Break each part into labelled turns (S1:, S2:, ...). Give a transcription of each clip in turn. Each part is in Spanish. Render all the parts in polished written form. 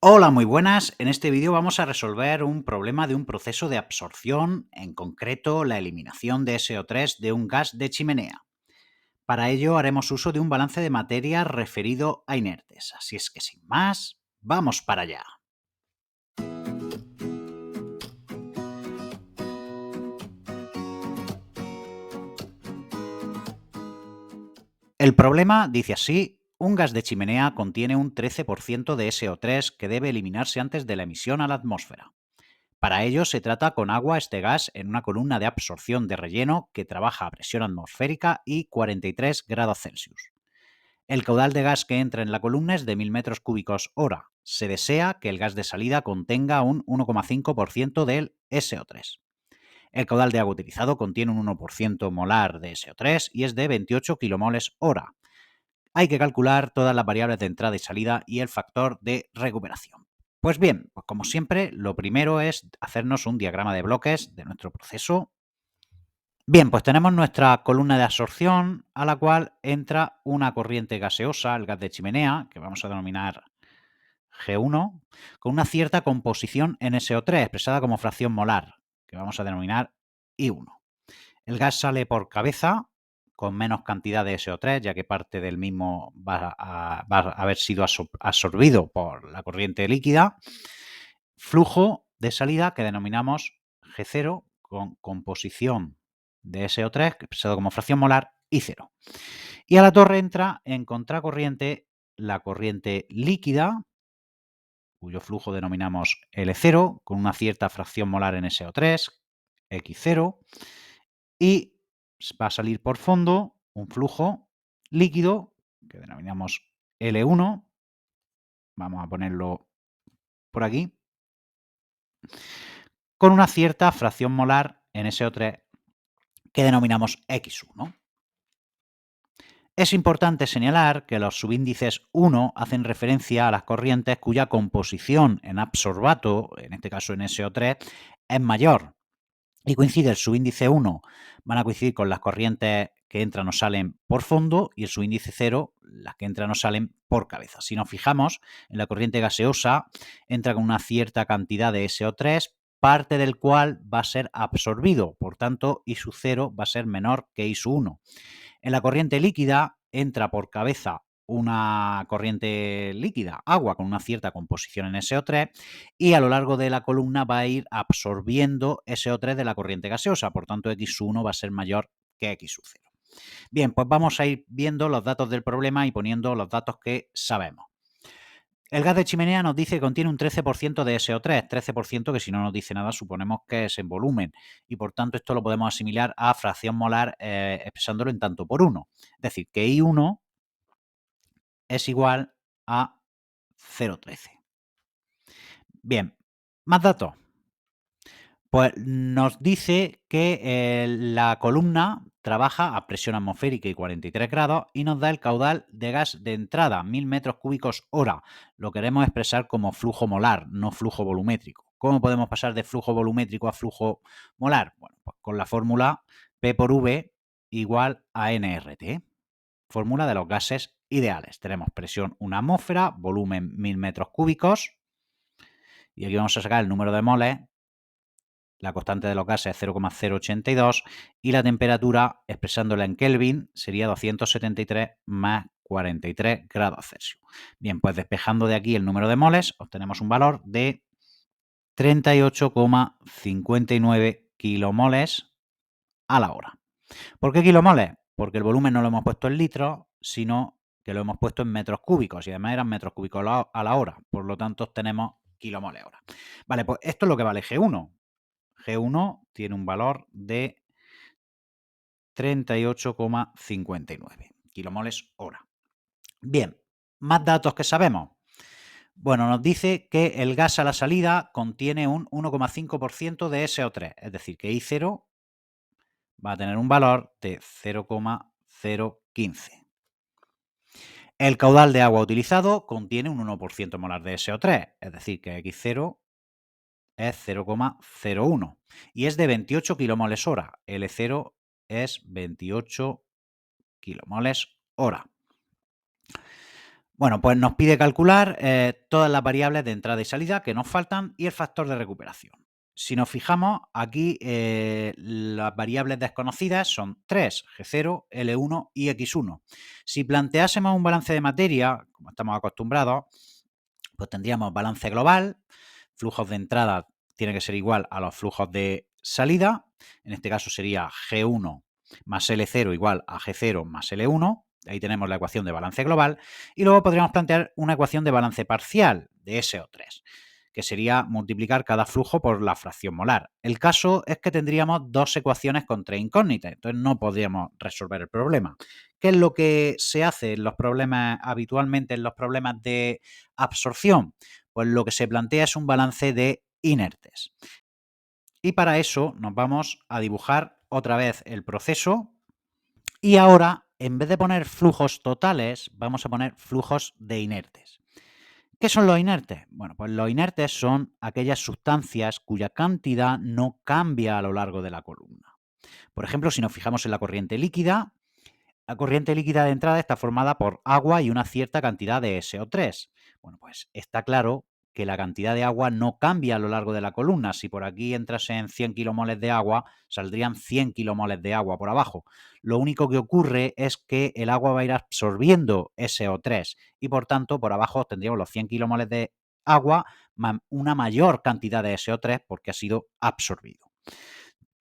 S1: Hola, muy buenas. En este vídeo vamos a resolver un problema de un proceso de absorción, en concreto la eliminación de SO3 de un gas de chimenea. Para ello haremos uso de un balance de materia referido a inertes. Así es que sin más, vamos para allá. El problema dice así: un gas de chimenea contiene un 13% de SO3 que debe eliminarse antes de la emisión a la atmósfera. Para ello se trata con agua este gas en una columna de absorción de relleno que trabaja a presión atmosférica y 43 grados Celsius. El caudal de gas que entra en la columna es de 1000 metros cúbicos hora. Se desea que el gas de salida contenga un 1,5% del SO3. El caudal de agua utilizado contiene un 1% molar de SO3 y es de 28 kilomoles hora. Hay que calcular todas las variables de entrada y salida y el factor de recuperación. Pues bien, pues como siempre, lo primero es hacernos un diagrama de bloques de nuestro proceso. Bien, pues tenemos nuestra columna de absorción a la cual entra una corriente gaseosa, el gas de chimenea, que vamos a denominar G1, con una cierta composición NSO3, expresada como fracción molar, que vamos a denominar I1. El gas sale por cabeza con menos cantidad de SO3, ya que parte del mismo va a haber sido absorbido por la corriente líquida. Flujo de salida que denominamos G0 con composición de SO3, expresado como fracción molar, y 0. Y a la torre entra en contracorriente la corriente líquida, cuyo flujo denominamos L0, con una cierta fracción molar en SO3, X0, y va a salir por fondo un flujo líquido que denominamos L1, vamos a ponerlo por aquí, con una cierta fracción molar en SO3 que denominamos X1. Es importante señalar que los subíndices 1 hacen referencia a las corrientes cuya composición en absorbato, en este caso en SO3, es mayor. Y coincide el subíndice 1, van a coincidir con las corrientes que entran o salen por fondo, y el subíndice 0, las que entran o salen por cabeza. Si nos fijamos, en la corriente gaseosa entra con una cierta cantidad de SO3, parte del cual va a ser absorbido, por tanto, I sub 0 va a ser menor que I sub 1. En la corriente líquida entra por cabeza una corriente líquida, agua, con una cierta composición en SO3, y a lo largo de la columna va a ir absorbiendo SO3 de la corriente gaseosa, por tanto X1 va a ser mayor que X0. Bien, pues vamos a ir viendo los datos del problema y poniendo los datos que sabemos. El gas de chimenea nos dice que contiene un 13% de SO3, 13% que si no nos dice nada suponemos que es en volumen, y por tanto esto lo podemos asimilar a fracción molar expresándolo en tanto por 1. Es decir, que I1 es igual a 0,13. Bien, más datos. Pues nos dice que la columna trabaja a presión atmosférica y 43 grados y nos da el caudal de gas de entrada, 1000 metros cúbicos hora. Lo queremos expresar como flujo molar, no flujo volumétrico. ¿Cómo podemos pasar de flujo volumétrico a flujo molar? Bueno, pues con la fórmula P por V igual a nRT. Fórmula de los gases ideales. Tenemos presión 1 atmósfera, volumen 1000 metros cúbicos, y aquí vamos a sacar el número de moles. La constante de los gases es 0,082 y la temperatura, expresándola en Kelvin, sería 273 más 43 grados Celsius. Bien, pues despejando de aquí el número de moles, obtenemos un valor de 38,59 kilomoles a la hora. ¿Por qué kilomoles? Porque el volumen no lo hemos puesto en litros, sino que lo hemos puesto en metros cúbicos, y además eran metros cúbicos a la hora. Por lo tanto, obtenemos kilomoles hora. Vale, pues esto es lo que vale G1. G1 tiene un valor de 38,59 kilomoles hora. Bien, más datos que sabemos. Bueno, nos dice que el gas a la salida contiene un 1,5% de SO3, es decir, que I0 va a tener un valor de 0,015. El caudal de agua utilizado contiene un 1% molar de SO3, es decir, que X0 es 0,01 y es de 28 kilomoles hora. L0 es 28 kilomoles hora. Bueno, pues nos pide calcular todas las variables de entrada y salida que nos faltan y el factor de recuperación. Si nos fijamos, aquí las variables desconocidas son 3, G0, L1 y X1. Si planteásemos un balance de materia, como estamos acostumbrados, pues tendríamos balance global, flujos de entrada tiene que ser igual a los flujos de salida, en este caso sería G1 más L0 igual a G0 más L1, ahí tenemos la ecuación de balance global, y luego podríamos plantear una ecuación de balance parcial de SO3, que sería multiplicar cada flujo por la fracción molar. El caso es que tendríamos dos ecuaciones con tres incógnitas, entonces no podríamos resolver el problema. ¿Qué es lo que se hace en los problemas habitualmente en los problemas de absorción? Pues lo que se plantea es un balance de inertes. Y para eso nos vamos a dibujar otra vez el proceso y ahora, en vez de poner flujos totales, vamos a poner flujos de inertes. ¿Qué son los inertes? Bueno, pues los inertes son aquellas sustancias cuya cantidad no cambia a lo largo de la columna. Por ejemplo, si nos fijamos en la corriente líquida, la corriente líquida de entrada está formada por agua y una cierta cantidad de SO3. Bueno, pues está claro que la cantidad de agua no cambia a lo largo de la columna. Si por aquí entrasen 100 kilomoles de agua, saldrían 100 kilomoles de agua por abajo. Lo único que ocurre es que el agua va a ir absorbiendo SO3 y por tanto por abajo tendríamos los 100 kilomoles de agua más una mayor cantidad de SO3 porque ha sido absorbido.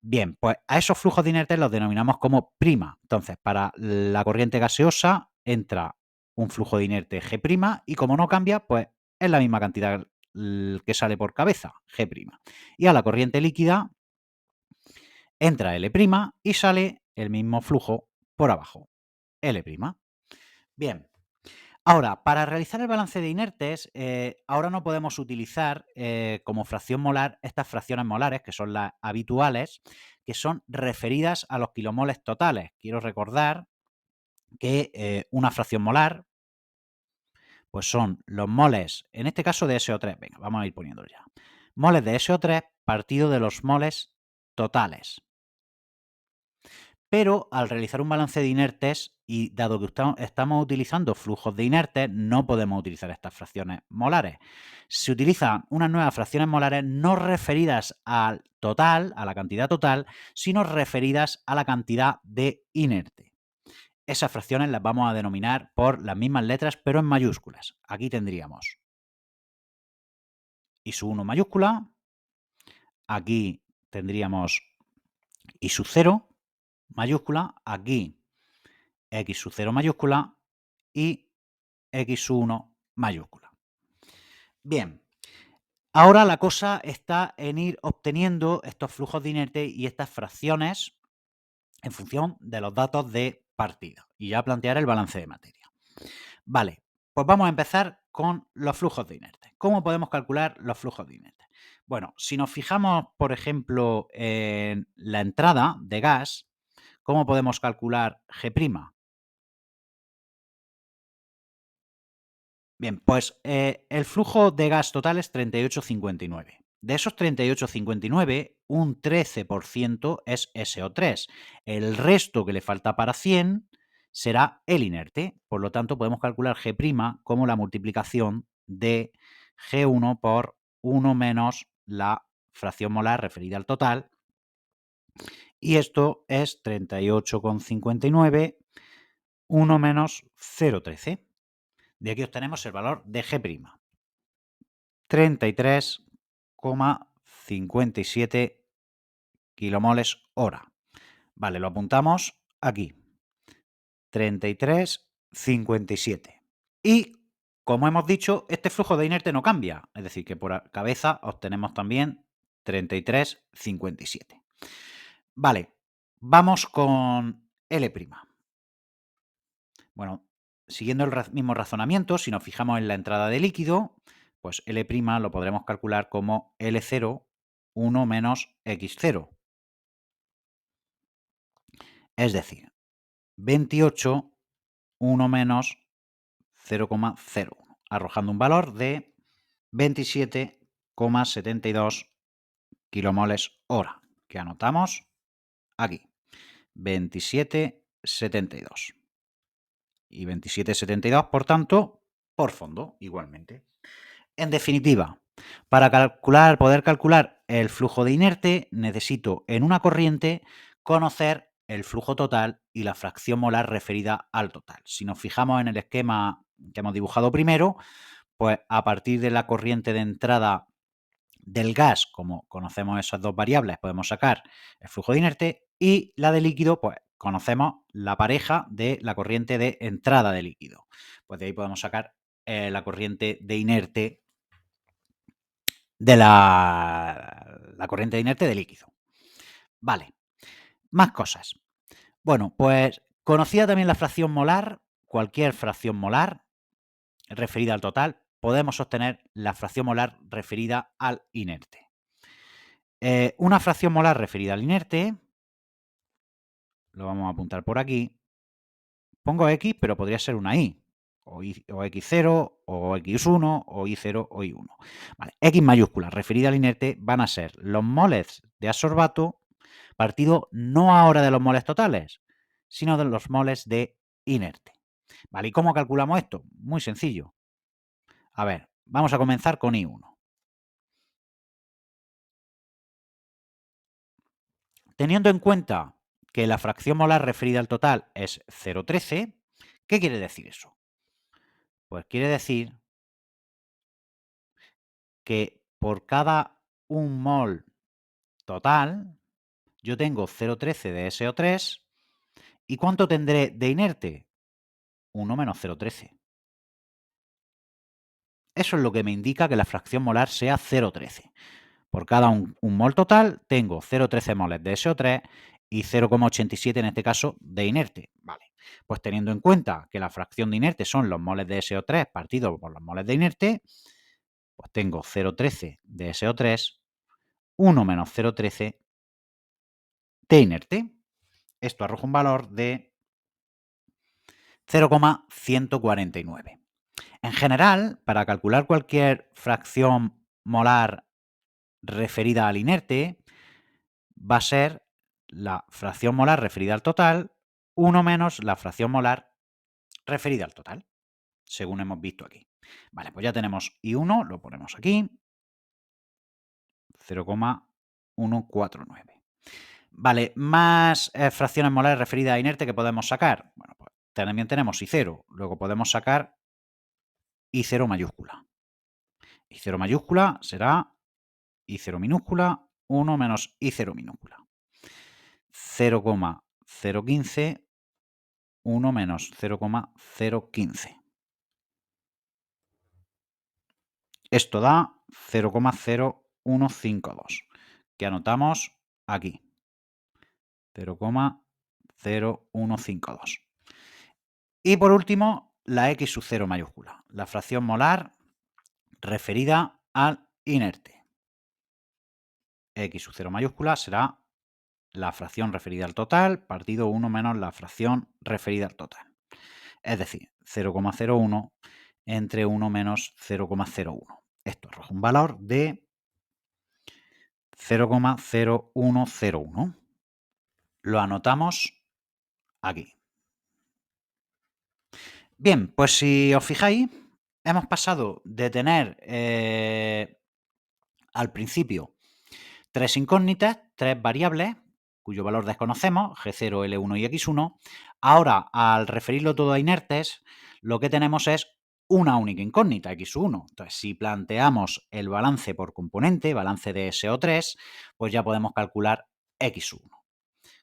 S1: Bien, pues a esos flujos de inertes los denominamos como prima. Entonces, para la corriente gaseosa entra un flujo de inerte G' y como no cambia, pues es la misma cantidad que sale por cabeza, G'. Y a la corriente líquida entra L' y sale el mismo flujo por abajo, L'. Bien, ahora, para realizar el balance de inertes, ahora no podemos utilizar como fracción molar estas fracciones molares, que son las habituales, que son referidas a los kilomoles totales. Quiero recordar que una fracción molar, pues son los moles, en este caso de SO3, venga, vamos a ir poniéndolo ya. Moles de SO3 partido de los moles totales. Pero al realizar un balance de inertes, y dado que estamos utilizando flujos de inertes, no podemos utilizar estas fracciones molares. Se utilizan unas nuevas fracciones molares no referidas al total, a la cantidad total, sino referidas a la cantidad de inerte. Esas fracciones las vamos a denominar por las mismas letras, pero en mayúsculas. Aquí tendríamos I1 mayúscula, aquí tendríamos I0 mayúscula, aquí X0 mayúscula y X1 mayúscula. Bien, ahora la cosa está en ir obteniendo estos flujos de inerte y estas fracciones en función de los datos de partida y ya plantear el balance de materia. Vale, pues vamos a empezar con los flujos de inerte. ¿Cómo podemos calcular los flujos de inerte? Bueno, si nos fijamos, por ejemplo, en la entrada de gas, ¿cómo podemos calcular G'? Bien, pues el flujo de gas total es 38,59. De esos 38,59, un 13% es SO3. El resto que le falta para 100 será el inerte. Por lo tanto, podemos calcular G' como la multiplicación de G1 por 1 menos la fracción molar referida al total. Y esto es 38,59, 1 menos 0,13. De aquí obtenemos el valor de G', 33,57 kilomoles hora. Vale, lo apuntamos aquí. 33,57. Y, como hemos dicho, este flujo de inerte no cambia. Es decir, que por cabeza obtenemos también 33,57. Vale, vamos con L'. Bueno, siguiendo el mismo razonamiento, si nos fijamos en la entrada de líquido, pues L' lo podremos calcular como L0, 1 menos X0. Es decir, 28, 1 menos 0,01, arrojando un valor de 27,72 kilomoles hora, que anotamos aquí. 27,72. Y 27,72, por tanto, por fondo, igualmente. En definitiva, para poder calcular el flujo de inerte, necesito en una corriente conocer el flujo total y la fracción molar referida al total. Si nos fijamos en el esquema que hemos dibujado primero, pues a partir de la corriente de entrada del gas, como conocemos esas dos variables, podemos sacar el flujo de inerte, y la de líquido, pues conocemos la pareja de la corriente de entrada de líquido. Pues de ahí podemos sacar la corriente de inerte de la corriente de inerte de líquido. Vale, más cosas. Bueno, pues conocida también la fracción molar, cualquier fracción molar referida al total, podemos obtener la fracción molar referida al inerte. Una fracción molar referida al inerte, lo vamos a apuntar por aquí, pongo X, pero podría ser una Y, o X0, o X1, o Y0, o Y1. Vale. X mayúscula referida al inerte van a ser los moles de adsorbato partido no ahora de los moles totales, sino de los moles de inerte. Vale, ¿y cómo calculamos esto? Muy sencillo. A ver, vamos a comenzar con I1. Teniendo en cuenta que la fracción molar referida al total es 0,13, ¿qué quiere decir eso? Pues quiere decir que por cada 1 mol total, yo tengo 0,13 de SO3, ¿y cuánto tendré de inerte? 1 menos 0,13. Eso es lo que me indica que la fracción molar sea 0,13. Por cada 1 mol total tengo 0,13 moles de SO3 y 0,87 en este caso de inerte. Vale, pues teniendo en cuenta que la fracción de inerte son los moles de SO3 partido por los moles de inerte, pues tengo 0,13 de SO3, 1 menos 0,13 de inerte. Esto arroja un valor de 0,149. En general, para calcular cualquier fracción molar referida al inerte, va a ser la fracción molar referida al total, 1 menos la fracción molar referida al total, según hemos visto aquí. Vale, pues ya tenemos I1, lo ponemos aquí, 0,149. Vale, más fracciones molares referidas a inerte que podemos sacar. Bueno, pues también tenemos I0, luego podemos sacar I0 mayúscula. I0 mayúscula será I0 minúscula, 1 menos I0 minúscula. 0,015, 1 menos 0,015. Esto da 0,0152, que anotamos aquí. 0,0152. Y por último, la X sub 0 mayúscula, la fracción molar referida al inerte. X sub 0 mayúscula será la fracción referida al total partido 1 menos la fracción referida al total. Es decir, 0,01 entre 1 menos 0,01. Esto arroja un valor de 0,0101. Lo anotamos aquí. Bien, pues si os fijáis, hemos pasado de tener al principio 3 incógnitas, 3 variables, cuyo valor desconocemos, G0, L1 y X1. Ahora, al referirlo todo a inertes, lo que tenemos es una única incógnita, X1. Entonces, si planteamos el balance por componente, balance de SO3, pues ya podemos calcular X1.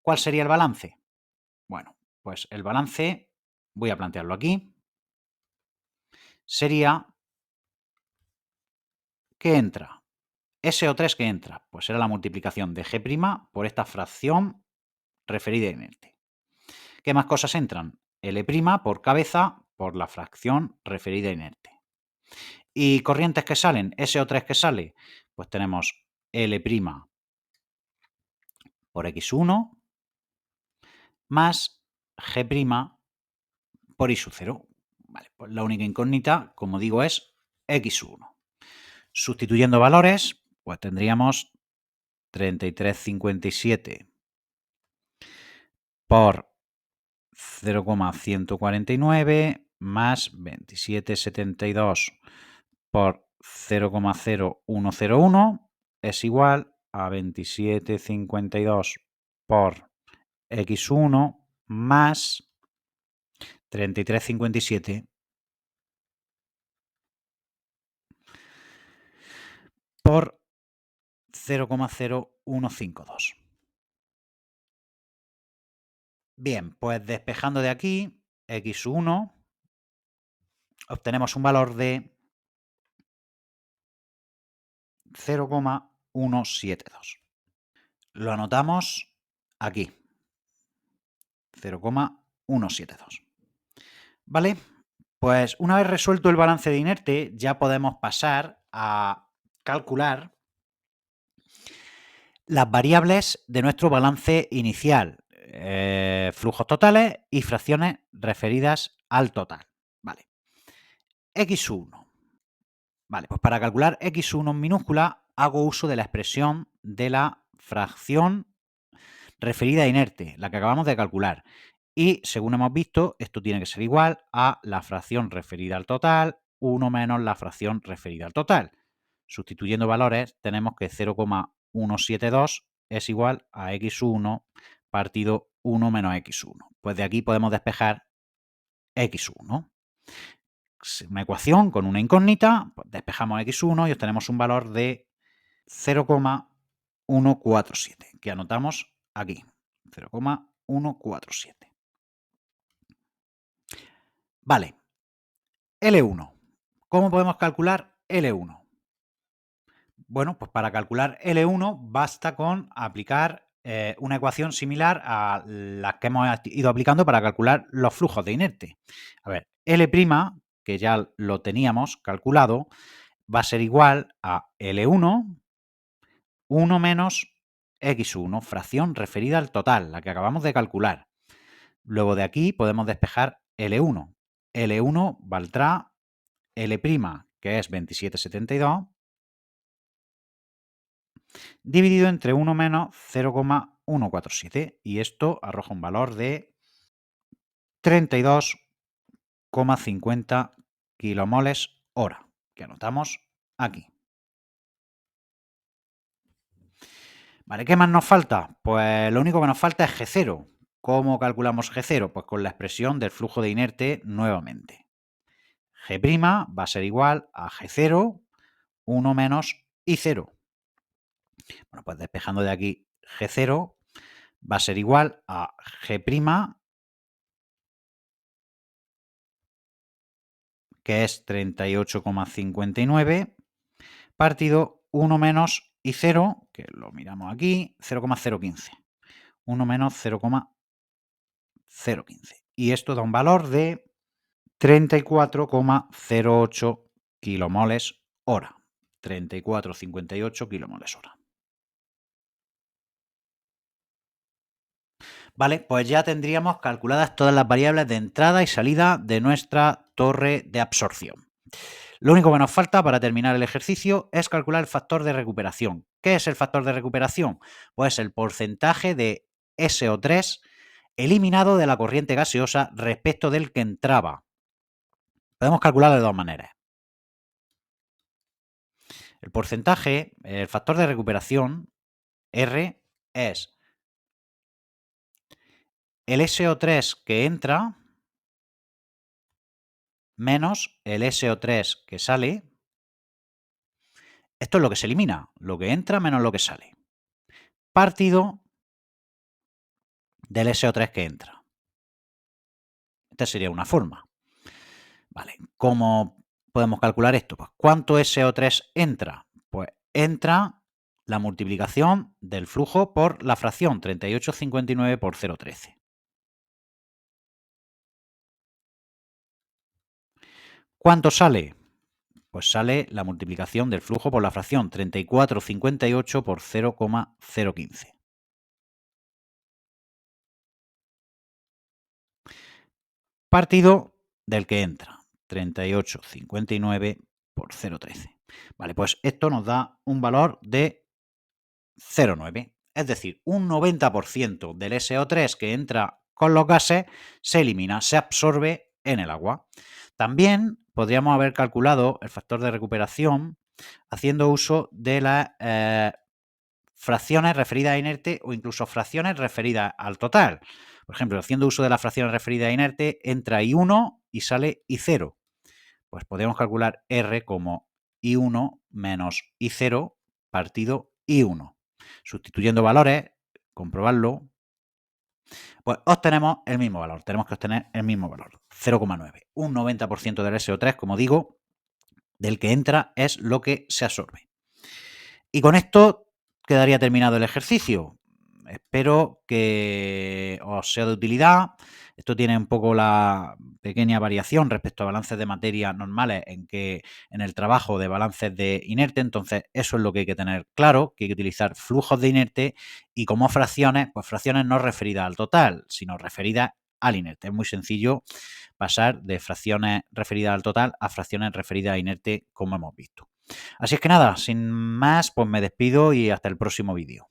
S1: ¿Cuál sería el balance? Bueno, pues el balance, voy a plantearlo aquí, sería que entra. SO3 que entra, pues será la multiplicación de G' por esta fracción referida a inerte. ¿Qué más cosas entran? L' por cabeza por la fracción referida a inerte. ¿Y corrientes que salen? SO3 que sale, pues tenemos L' por X1 más G' por I sub 0. Vale, pues la única incógnita, como digo, es X1. Sustituyendo valores, pues tendríamos 33,57 por 0,149 más 2772 por 0,0101 es igual a 2752 por x1 más 3357 por 0,0152. Bien, pues despejando de aquí, x1, obtenemos un valor de 0,172. Lo anotamos aquí, 0,172. ¿Vale? Pues una vez resuelto el balance de inerte, ya podemos pasar a calcular las variables de nuestro balance inicial, flujos totales y fracciones referidas al total. Vale. X1. Vale, pues para calcular X1 en minúscula hago uso de la expresión de la fracción referida a inerte, la que acabamos de calcular. Y según hemos visto, esto tiene que ser igual a la fracción referida al total, 1 menos la fracción referida al total. Sustituyendo valores, tenemos que 0,172 es igual a x1 partido 1 menos x1. Pues de aquí podemos despejar x1. Una ecuación con una incógnita, pues despejamos x1 y obtenemos un valor de 0,147, que anotamos aquí, 0,147. Vale, L1. ¿Cómo podemos calcular L1? Bueno, pues para calcular L1 basta con aplicar una ecuación similar a las que hemos ido aplicando para calcular los flujos de inerte. A ver, L', que ya lo teníamos calculado, va a ser igual a L1, 1 menos X1, fracción referida al total, la que acabamos de calcular. Luego de aquí podemos despejar L1. L1 valdrá L', que es 2772, dividido entre 1 menos 0,147. Y esto arroja un valor de 32,50 kilomoles hora, que anotamos aquí. Vale, ¿qué más nos falta? Pues lo único que nos falta es G0. ¿Cómo calculamos G0? Pues con la expresión del flujo de inerte nuevamente. G' va a ser igual a G0, 1 menos I0. Bueno, pues despejando de aquí G0 va a ser igual a G', que es 38,59, partido 1 menos I0, que lo miramos aquí, 0,015. 1 menos 0,015. Y esto da un valor de 34,08 kilomoles hora. 34,58 kilomoles hora. Vale, pues ya tendríamos calculadas todas las variables de entrada y salida de nuestra torre de absorción. Lo único que nos falta para terminar el ejercicio es calcular el factor de recuperación. ¿Qué es el factor de recuperación? Pues el porcentaje de SO3 eliminado de la corriente gaseosa respecto del que entraba. Podemos calcularlo de dos maneras. El porcentaje, el factor de recuperación, R, es el SO3 que entra menos el SO3 que sale. Esto es lo que se elimina, lo que entra menos lo que sale. Partido del SO3 que entra. Esta sería una forma. Vale, ¿cómo podemos calcular esto? Pues ¿cuánto SO3 entra? Pues entra la multiplicación del flujo por la fracción, 38,59 por 0,13. ¿Cuánto sale? Pues sale la multiplicación del flujo por la fracción, 34,58 por 0,015. Partido del que entra, 38,59 por 0,13. Vale, pues esto nos da un valor de 0,9. Es decir, un 90% del SO3 que entra con los gases se elimina, se absorbe en el agua. También podríamos haber calculado el factor de recuperación haciendo uso de las fracciones referidas a inerte o incluso fracciones referidas al total. Por ejemplo, haciendo uso de las fracciones referidas a inerte, entra I1 y sale I0. Pues podemos calcular R como I1 menos I0 partido I1. Sustituyendo valores, comprobarlo, pues obtenemos el mismo valor. Tenemos que obtener el mismo valor, 0,9. Un 90% del SO3, como digo, del que entra es lo que se absorbe. Y con esto quedaría terminado el ejercicio. Espero que os sea de utilidad. Esto tiene un poco la pequeña variación respecto a balances de materia normales en el trabajo de balances de inerte. Entonces, eso es lo que hay que tener claro, que hay que utilizar flujos de inerte y como fracciones, pues fracciones no referidas al total, sino referidas al inerte. Es muy sencillo pasar de fracciones referidas al total a fracciones referidas a inerte, como hemos visto. Así es que nada, sin más, pues me despido y hasta el próximo vídeo.